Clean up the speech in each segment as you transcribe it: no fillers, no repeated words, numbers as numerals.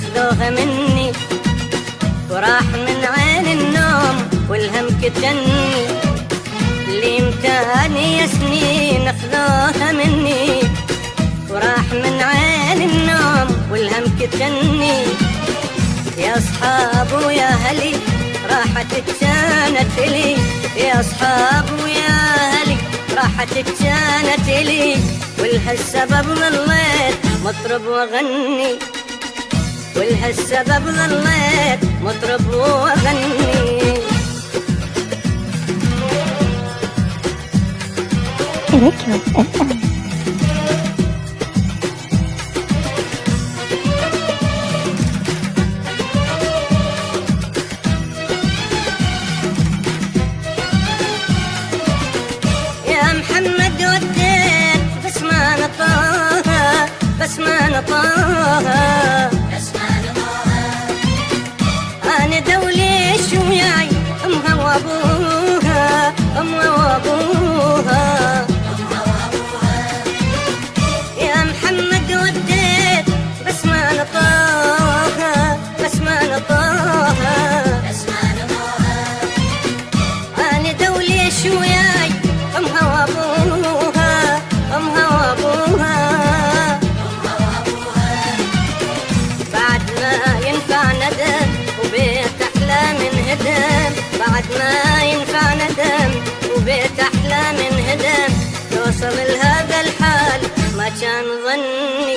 أخذوها مني، وراح من عين النوم والهم كتني. اللي متاني يا سنين أخذوها مني، وراح من عين النوم والهم كتني. يا أصحاب ويا هلي راحت كانت لي، يا أصحاب ويا هلي راحت كانت لي. ولهالسبب ظليت مطرب وأغني، ولهالسبب ظليت مطرب وأغني. يا محمد وديت بس ما نطاها، بس ما نطاها، أنا دولي شوياي أمها وأبوها، أمها وأبوها. يا محمد وديت بس ما نطاها، بس ما نطاها، أنا دولي شوياي أمها وأبوها، أمها وأبوها. بعد ما ينفع ندم وبيت أحلام انهدم، بعد ما ينفع ندم وبيت أحلام انهدم. توصل لهذا الحال ما كان ظني،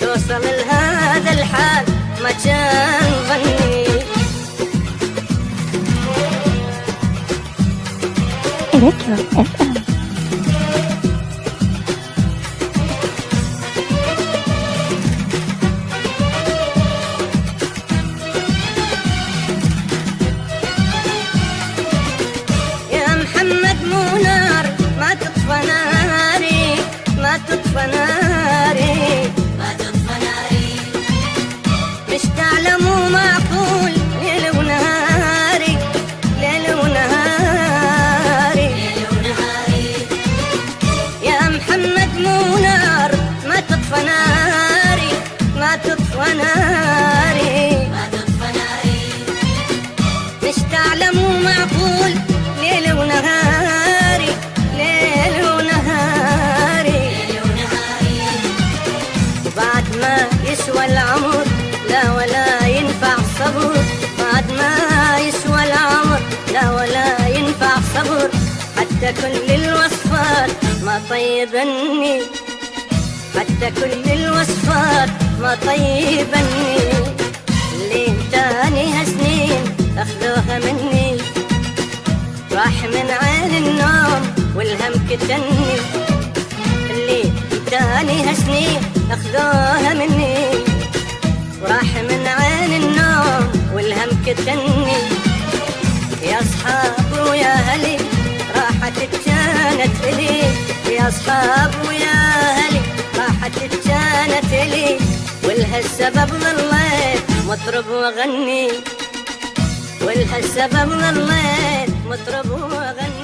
توصل لهذا الحال ما كان ظني. محمد مو نار ما تطفى ناري، ما تطفى ناري، ما تطفى ناري. مش تعلموا معقول ليل ونهاري، ليل ونهاري، ليل ونهاري. يا محمد مو نار ما تطفى ناري، ما تطفى ناري، ما تطفى ناري. مش تعلموا معقول ليل ونهاري، ليل ونهاري، ليل ونهاري. وبعد ما يسوى العمر لا ولا ينفع صبر، بعد ما يسوى العمر لا ولا ينفع صبر. حتى كل الوصفات ما طيبني، حتى كل الوصفات ما طيبني. اللي انتاني هالسنين أخذوها مني، راح من عين النوم والهم كتني. اللي انتاني هالسنين أخذوها مني، وراح من عين النوم والهم كتني. يا أصحاب ويا هلي راحت كانت لي، يا أصحاب ويا هلي راحت كانت لي. ولهالسبب ظليت مطرب وأغني، ولهالسبب ظليت مطرب وأغني.